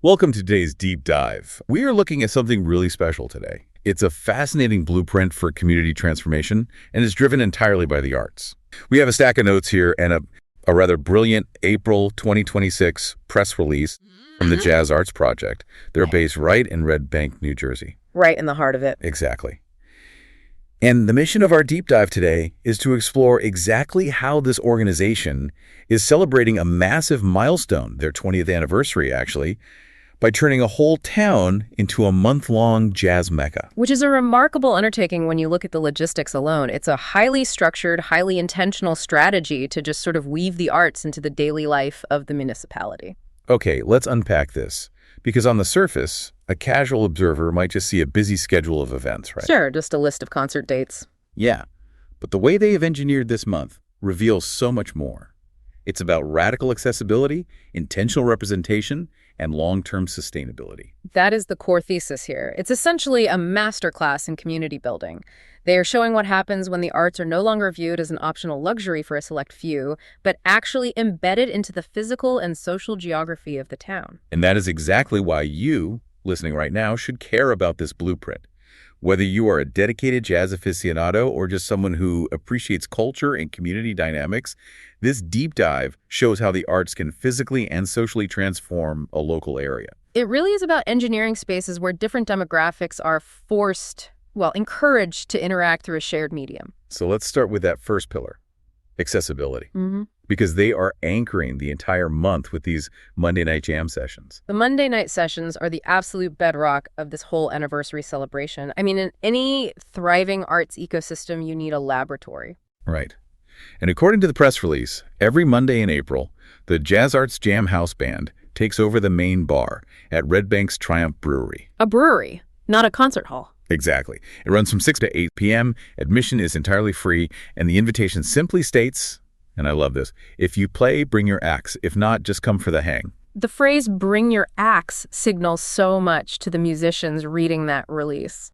Welcome to today's deep dive. We are looking at something really special today. It's a fascinating blueprint for community transformation and is driven entirely by the arts. We have a stack of notes here and a rather brilliant April 2026 press release from the Jazz Arts Project. They're based right in Red Bank, New Jersey. Right in the heart of it. Exactly. And the mission of our deep dive today is to explore exactly how this organization is celebrating a massive milestone, their 20th anniversary actually, by turning a whole town into a month-long jazz mecca. Which is a remarkable undertaking when you look at the logistics alone. It's a highly structured, highly intentional strategy to just sort of weave the arts into the daily life of the municipality. Okay, let's unpack this. Because on the surface, a casual observer might just see a busy schedule of events, right? Sure, just a list of concert dates. Yeah, but the way they have engineered this month reveals so much more. It's about radical accessibility, intentional representation, and long-term sustainability. That is the core thesis here. It's essentially a masterclass in community building. They are showing what happens when the arts are no longer viewed as an optional luxury for a select few, but actually embedded into the physical and social geography of the town. And that is exactly why you, listening right now, should care about this blueprint. Whether you are a dedicated jazz aficionado or just someone who appreciates culture and community dynamics, this deep dive shows how the arts can physically and socially transform a local area. It really is about engineering spaces where different demographics are encouraged to interact through a shared medium. So let's start with that first pillar, accessibility. Mm-hmm. Because they are anchoring the entire month with these Monday night jam sessions. The Monday night sessions are the absolute bedrock of this whole anniversary celebration. I mean, in any thriving arts ecosystem, you need a laboratory. Right. And according to the press release, every Monday in April, the Jazz Arts Jam House Band takes over the main bar at Red Bank's Triumph Brewery. A brewery, not a concert hall. Exactly. It runs from 6 to 8 p.m., admission is entirely free, and the invitation simply states, and I love this, if you play, bring your axe. If not, just come for the hang. The phrase bring your axe signals so much to the musicians reading that release.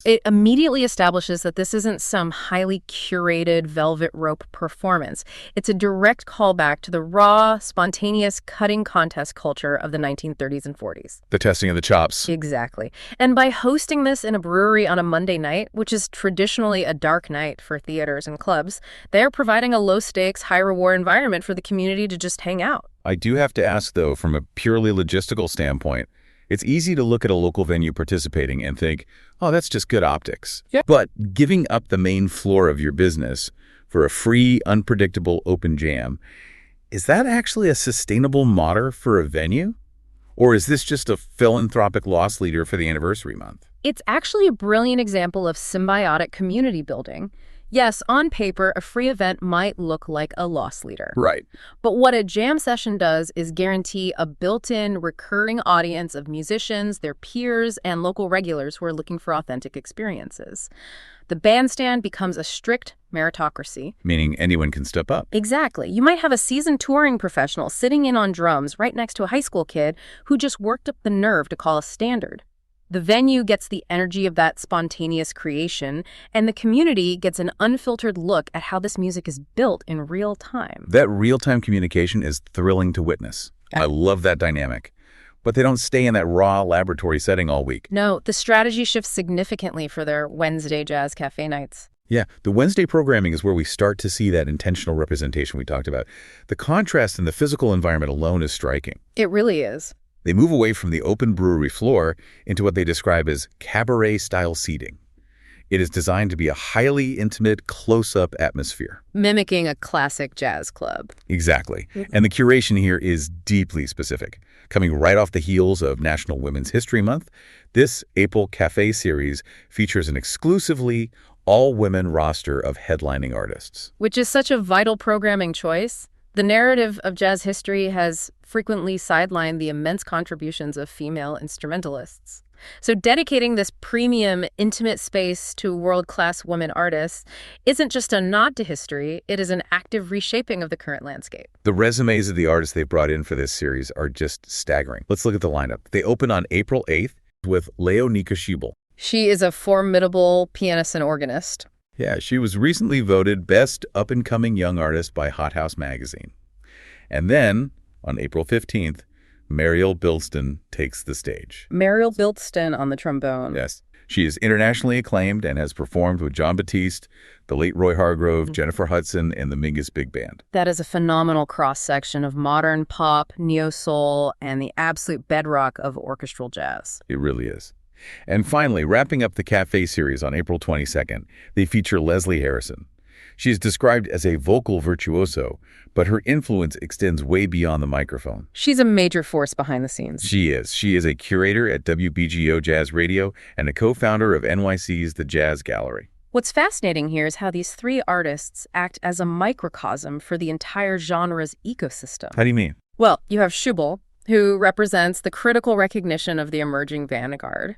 It immediately establishes that this isn't some highly curated velvet rope performance. It's a direct callback to the raw, spontaneous cutting contest culture of the 1930s and 40s. The testing of the chops. Exactly. And by hosting this in a brewery on a Monday night, which is traditionally a dark night for theaters and clubs, they're providing a low-stakes, high-reward environment for the community to just hang out. I do have to ask, though, from a purely logistical standpoint, it's easy to look at a local venue participating and think, oh, that's just good optics. Yeah. But giving up the main floor of your business for a free, unpredictable open jam, is that actually a sustainable model for a venue? Or is this just a philanthropic loss leader for the anniversary month? It's actually a brilliant example of symbiotic community building. Yes, on paper, a free event might look like a loss leader. Right. But what a jam session does is guarantee a built-in recurring audience of musicians, their peers, and local regulars who are looking for authentic experiences. The bandstand becomes a strict meritocracy. Meaning anyone can step up. Exactly. You might have a seasoned touring professional sitting in on drums right next to a high school kid who just worked up the nerve to call a standard. The venue gets the energy of that spontaneous creation, and the community gets an unfiltered look at how this music is built in real time. That real-time communication is thrilling to witness. I love that dynamic. But they don't stay in that raw laboratory setting all week. No, the strategy shifts significantly for their Wednesday Jazz Cafe nights. Yeah, the Wednesday programming is where we start to see that intentional representation we talked about. The contrast in the physical environment alone is striking. It really is. They move away from the open brewery floor into what they describe as cabaret-style seating. It is designed to be a highly intimate, close-up atmosphere. Mimicking a classic jazz club. Exactly. And the curation here is deeply specific. Coming right off the heels of National Women's History Month, this April Cafe series features an exclusively all-women roster of headlining artists. Which is such a vital programming choice. The narrative of jazz history has frequently sidelined the immense contributions of female instrumentalists. So dedicating this premium, intimate space to world-class women artists isn't just a nod to history, it is an active reshaping of the current landscape. The resumes of the artists they've brought in for this series are just staggering. Let's look at the lineup. They open on April 8th with Leonika Schiebel. She is a formidable pianist and organist. Yeah, she was recently voted Best Up-and-Coming Young Artist by Hot House magazine. And then, on April 15th, Mariel Bilston takes the stage. Mariel Bilston on the trombone. Yes. She is internationally acclaimed and has performed with John Batiste, the late Roy Hargrove, Jennifer Hudson, and the Mingus Big Band. That is a phenomenal cross-section of modern pop, neo-soul, and the absolute bedrock of orchestral jazz. It really is. And finally, wrapping up the Cafe series on April 22nd, they feature Leslie Harrison. She is described as a vocal virtuoso, but her influence extends way beyond the microphone. She's a major force behind the scenes. She is. She is a curator at WBGO Jazz Radio and a co-founder of NYC's The Jazz Gallery. What's fascinating here is how these three artists act as a microcosm for the entire genre's ecosystem. How do you mean? Well, you have Schubel, who represents the critical recognition of the emerging vanguard.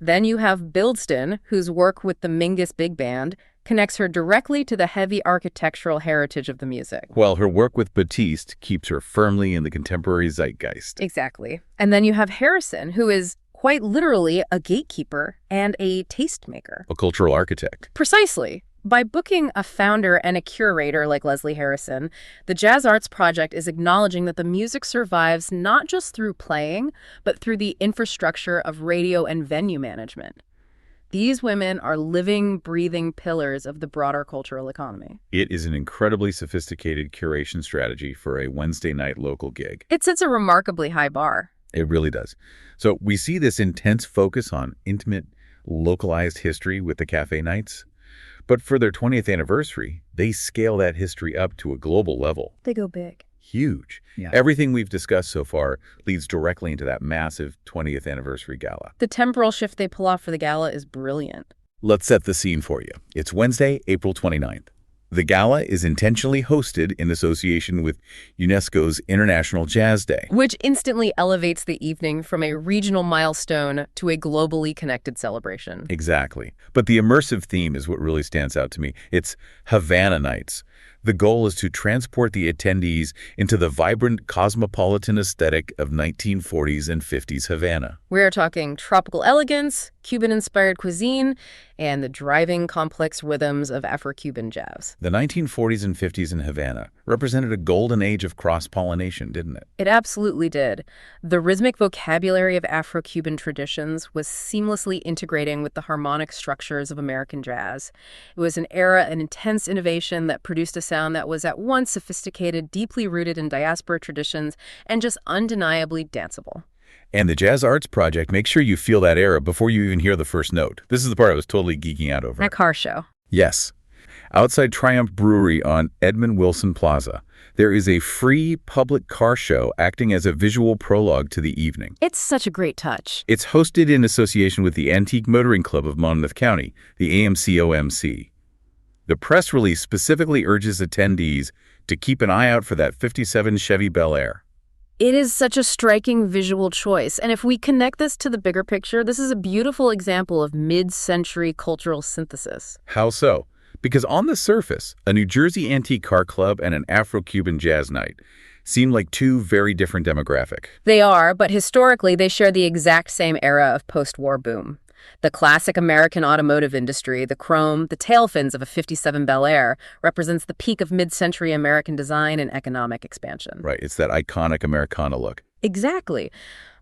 Then you have Bilston, whose work with the Mingus Big Band connects her directly to the heavy architectural heritage of the music. Well, her work with Batiste keeps her firmly in the contemporary zeitgeist. Exactly. And then you have Harrison, who is quite literally a gatekeeper and a tastemaker. A cultural architect. Precisely. By booking a founder and a curator like Leslie Harrison, the Jazz Arts Project is acknowledging that the music survives not just through playing, but through the infrastructure of radio and venue management. These women are living, breathing pillars of the broader cultural economy. It is an incredibly sophisticated curation strategy for a Wednesday night local gig. It sets a remarkably high bar. It really does. So we see this intense focus on intimate, localized history with the cafe nights. But for their 20th anniversary, they scale that history up to a global level. They go big. Huge. Yeah. Everything we've discussed so far leads directly into that massive 20th anniversary gala. The temporal shift they pull off for the gala is brilliant. Let's set the scene for you. It's Wednesday, April 29th. The gala is intentionally hosted in association with UNESCO's International Jazz Day. Which instantly elevates the evening from a regional milestone to a globally connected celebration. Exactly. But the immersive theme is what really stands out to me. It's Havana Nights. The goal is to transport the attendees into the vibrant cosmopolitan aesthetic of 1940s and 50s Havana. We're talking tropical elegance, Cuban-inspired cuisine, and the driving complex rhythms of Afro-Cuban jazz. The 1940s and 50s in Havana represented a golden age of cross-pollination, didn't it? It absolutely did. The rhythmic vocabulary of Afro-Cuban traditions was seamlessly integrating with the harmonic structures of American jazz. It was an era of intense innovation that produced a sound that was at once sophisticated, deeply rooted in diaspora traditions, and just undeniably danceable. And the Jazz Arts Project makes sure you feel that era before you even hear the first note. This is the part I was totally geeking out over. That car show. Yes. Outside Triumph Brewery on Edmund Wilson Plaza, there is a free public car show acting as a visual prologue to the evening. It's such a great touch. It's hosted in association with the Antique Motoring Club of Monmouth County, the AMCOMC. The press release specifically urges attendees to keep an eye out for that 57 Chevy Bel Air. It is such a striking visual choice, and if we connect this to the bigger picture, this is a beautiful example of mid-century cultural synthesis. How so? Because on the surface, a New Jersey antique car club and an Afro-Cuban jazz night seem like two very different demographics. They are, but historically they share the exact same era of post-war boom. The classic American automotive industry, the chrome, the tail fins of a 57 Bel Air, represents the peak of mid-century American design and economic expansion. Right, it's that iconic Americana look. Exactly.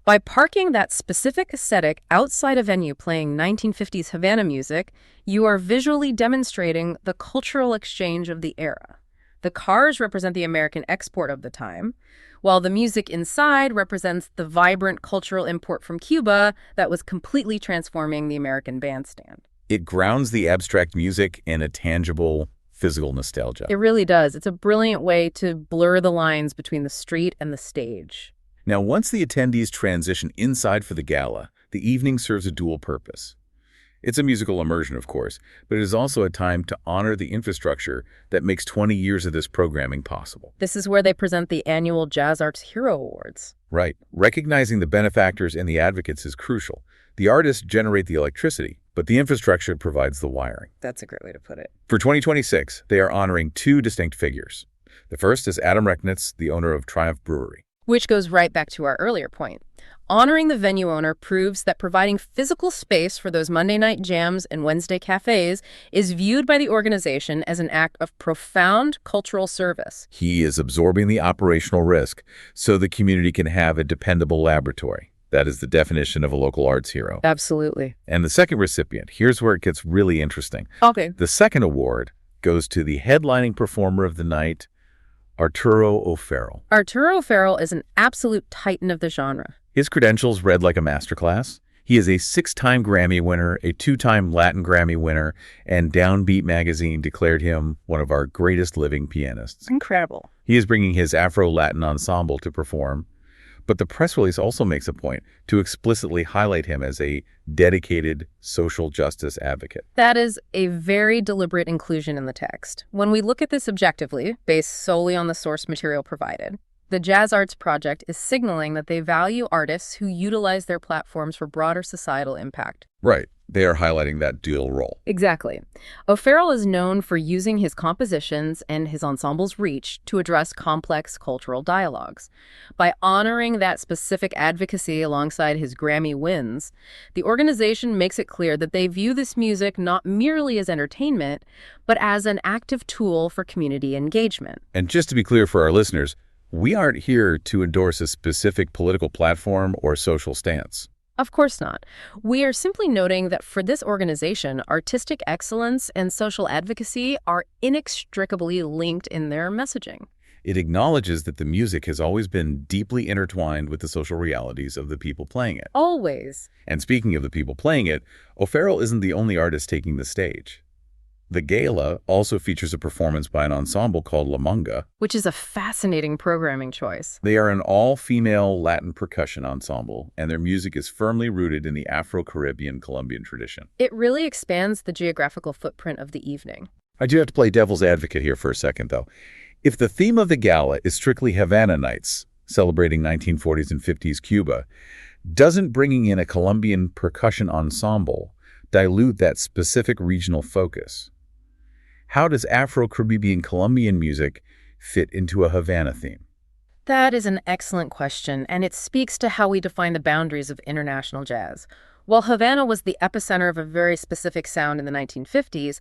By parking that specific aesthetic outside a venue playing 1950s Havana music, you are visually demonstrating the cultural exchange of the era. The cars represent the American export of the time, while the music inside represents the vibrant cultural import from Cuba that was completely transforming the American bandstand. It grounds the abstract music in a tangible, physical nostalgia. It really does. It's a brilliant way to blur the lines between the street and the stage. Now, once the attendees transition inside for the gala, the evening serves a dual purpose. It's a musical immersion, of course, but it is also a time to honor the infrastructure that makes 20 years of this programming possible. This is where they present the annual Jazz Arts Hero Awards. Right. Recognizing the benefactors and the advocates is crucial. The artists generate the electricity, but the infrastructure provides the wiring. That's a great way to put it. For 2026, they are honoring two distinct figures. The first is Adam Rechnitz, the owner of Triumph Brewery. Which goes right back to our earlier point. Honoring the venue owner proves that providing physical space for those Monday night jams and Wednesday cafes is viewed by the organization as an act of profound cultural service. He is absorbing the operational risk so the community can have a dependable laboratory. That is the definition of a local arts hero. Absolutely. And the second recipient, here's where it gets really interesting. Okay. The second award goes to the headlining performer of the night, Arturo O'Farrell. Arturo O'Farrell is an absolute titan of the genre. His credentials read like a masterclass. He is a 6-time Grammy winner, a 2-time Latin Grammy winner, and Downbeat magazine declared him one of our greatest living pianists. Incredible. He is bringing his Afro-Latin ensemble to perform, but the press release also makes a point to explicitly highlight him as a dedicated social justice advocate. That is a very deliberate inclusion in the text. When we look at this objectively, based solely on the source material provided, the Jazz Arts Project is signaling that they value artists who utilize their platforms for broader societal impact. Right. They are highlighting that dual role. Exactly. O'Farrell is known for using his compositions and his ensemble's reach to address complex cultural dialogues. By honoring that specific advocacy alongside his Grammy wins, the organization makes it clear that they view this music not merely as entertainment, but as an active tool for community engagement. And just to be clear for our listeners, we aren't here to endorse a specific political platform or social stance. Of course not. We are simply noting that for this organization, artistic excellence and social advocacy are inextricably linked in their messaging. It acknowledges that the music has always been deeply intertwined with the social realities of the people playing it. Always. And speaking of the people playing it, O'Farrell isn't the only artist taking the stage. The gala also features a performance by an ensemble called La Manga, which is a fascinating programming choice. They are an all-female Latin percussion ensemble, and their music is firmly rooted in the Afro-Caribbean Colombian tradition. It really expands the geographical footprint of the evening. I do have to play devil's advocate here for a second, though. If the theme of the gala is strictly Havana Nights, celebrating 1940s and 50s Cuba, doesn't bringing in a Colombian percussion ensemble dilute that specific regional focus? How does Afro-Caribbean Colombian music fit into a Havana theme? That is an excellent question, and it speaks to how we define the boundaries of international jazz. While Havana was the epicenter of a very specific sound in the 1950s,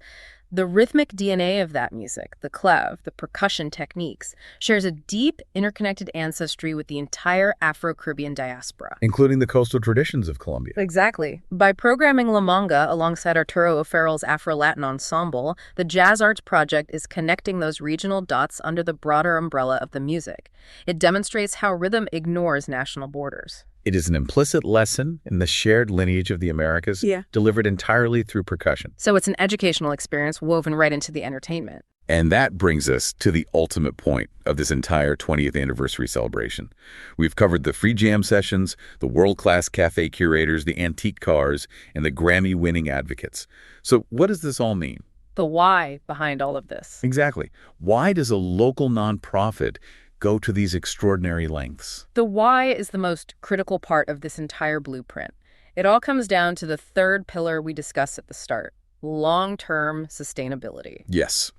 the rhythmic DNA of that music, the clave, the percussion techniques, shares a deep, interconnected ancestry with the entire Afro-Caribbean diaspora. Including the coastal traditions of Colombia. Exactly. By programming La Manga alongside Arturo O'Farrell's Afro-Latin ensemble, the Jazz Arts Project is connecting those regional dots under the broader umbrella of the music. It demonstrates how rhythm ignores national borders. It is an implicit lesson in the shared lineage of the Americas, delivered entirely through percussion. So it's an educational experience woven right into the entertainment. And that brings us to the ultimate point of this entire 20th anniversary celebration. We've covered the free jam sessions, the world-class cafe curators, the antique cars, and the Grammy-winning advocates. So what does this all mean? The why behind all of this. Exactly. Why does a local nonprofit go to these extraordinary lengths? The why is the most critical part of this entire blueprint. It all comes down to the third pillar we discussed at the start, long-term sustainability. Yes.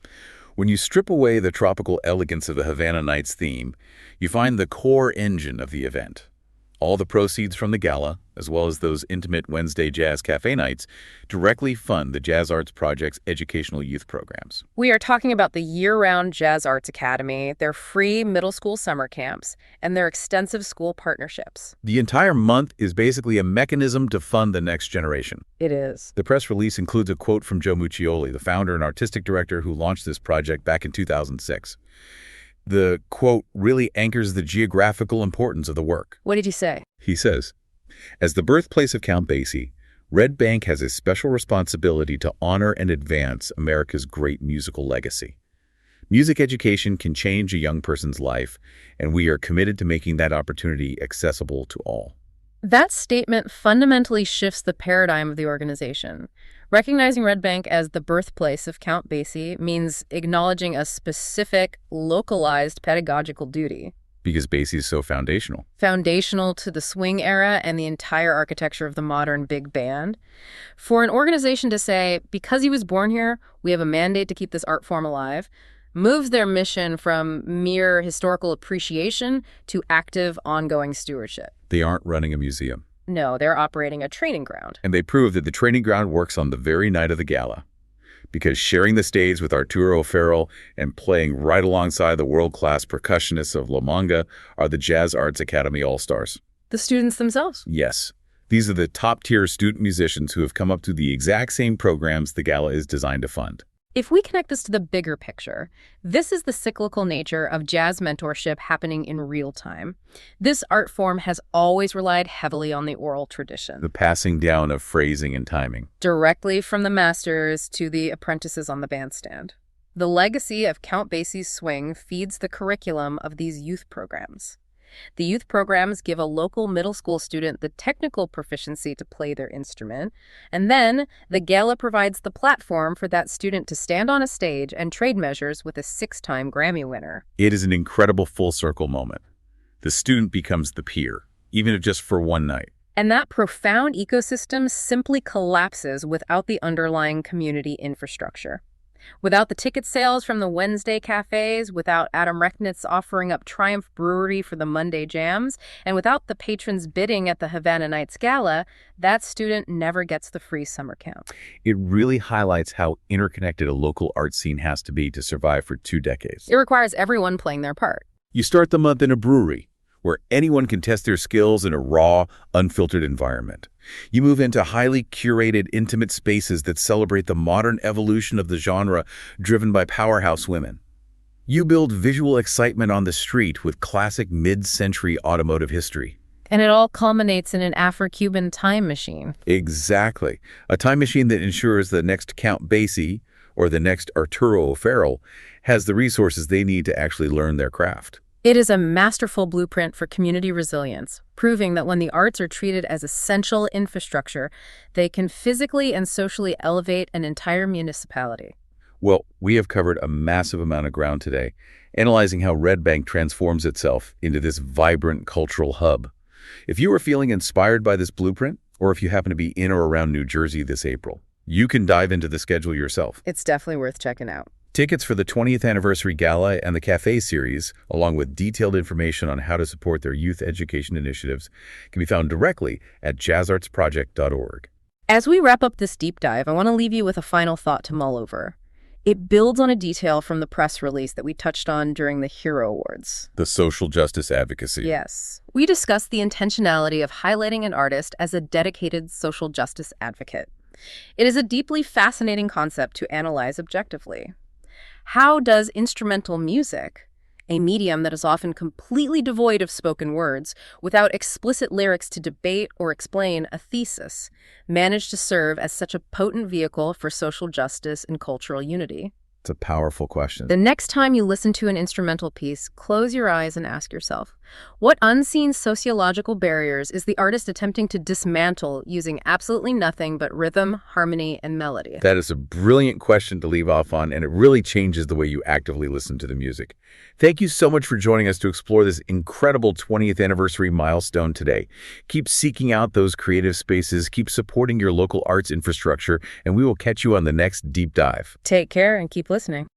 When you strip away the tropical elegance of the Havana Nights theme, you find the core engine of the event. All the proceeds from the gala, as well as those intimate Wednesday Jazz Cafe nights, directly fund the Jazz Arts Project's educational youth programs. We are talking about the year-round Jazz Arts Academy, their free middle school summer camps, and their extensive school partnerships. The entire month is basically a mechanism to fund the next generation. It is. The press release includes a quote from Joe Muccioli, the founder and artistic director who launched this project back in 2006. The quote really anchors the geographical importance of the work. What did he say? He says, "As the birthplace of Count Basie, Red Bank has a special responsibility to honor and advance America's great musical legacy. Music education can change a young person's life, and we are committed to making that opportunity accessible to all." That statement fundamentally shifts the paradigm of the organization. Recognizing Red Bank as the birthplace of Count Basie means acknowledging a specific, localized pedagogical duty. Because Basie is so foundational. Foundational to the swing era and the entire architecture of the modern big band. For an organization to say, because he was born here, we have a mandate to keep this art form alive, moves their mission from mere historical appreciation to active, ongoing stewardship. They aren't running a museum. No, they're operating a training ground. And they prove that the training ground works on the very night of the gala. Because sharing the stage with Arturo O'Farrell and playing right alongside the world-class percussionists of La Manga are the Jazz Arts Academy All-Stars. The students themselves? Yes. These are the top-tier student musicians who have come up to the exact same programs the gala is designed to fund. If we connect this to the bigger picture, this is the cyclical nature of jazz mentorship happening in real time. This art form has always relied heavily on the oral tradition. The passing down of phrasing and timing. Directly from the masters to the apprentices on the bandstand. The legacy of Count Basie's swing feeds the curriculum of these youth programs. The youth programs give a local middle school student the technical proficiency to play their instrument, and then the gala provides the platform for that student to stand on a stage and trade measures with a 6-time Grammy winner. It is an incredible full-circle moment. The student becomes the peer, even if just for one night. And that profound ecosystem simply collapses without the underlying community infrastructure. Without the ticket sales from the Wednesday cafes, without Adam Rechnitz offering up Triumph Brewery for the Monday jams, and without the patrons bidding at the Havana Nights Gala, that student never gets the free summer camp. It really highlights how interconnected a local art scene has to be to survive for 2 decades. It requires everyone playing their part. You start the month in a brewery, where anyone can test their skills in a raw, unfiltered environment. You move into highly curated, intimate spaces that celebrate the modern evolution of the genre driven by powerhouse women. You build visual excitement on the street with classic mid-century automotive history. And it all culminates in an Afro-Cuban time machine. Exactly. A time machine that ensures the next Count Basie or the next Arturo O'Farrell has the resources they need to actually learn their craft. It is a masterful blueprint for community resilience, proving that when the arts are treated as essential infrastructure, they can physically and socially elevate an entire municipality. Well, we have covered a massive amount of ground today, analyzing how Red Bank transforms itself into this vibrant cultural hub. If you are feeling inspired by this blueprint, or if you happen to be in or around New Jersey this April, you can dive into the schedule yourself. It's definitely worth checking out. Tickets for the 20th Anniversary Gala and the Café Series, along with detailed information on how to support their youth education initiatives, can be found directly at jazzartsproject.org. As we wrap up this deep dive, I want to leave you with a final thought to mull over. It builds on a detail from the press release that we touched on during the Hero Awards. The social justice advocacy. Yes. We discussed the intentionality of highlighting an artist as a dedicated social justice advocate. It is a deeply fascinating concept to analyze objectively. How does instrumental music, a medium that is often completely devoid of spoken words, without explicit lyrics to debate or explain a thesis, manage to serve as such a potent vehicle for social justice and cultural unity? It's a powerful question. The next time you listen to an instrumental piece, close your eyes and ask yourself, what unseen sociological barriers is the artist attempting to dismantle using absolutely nothing but rhythm, harmony, and melody? That is a brilliant question to leave off on, and it really changes the way you actively listen to the music. Thank you so much for joining us to explore this incredible 20th anniversary milestone today. Keep seeking out those creative spaces, keep supporting your local arts infrastructure, and we will catch you on the next deep dive. Take care and keep listening.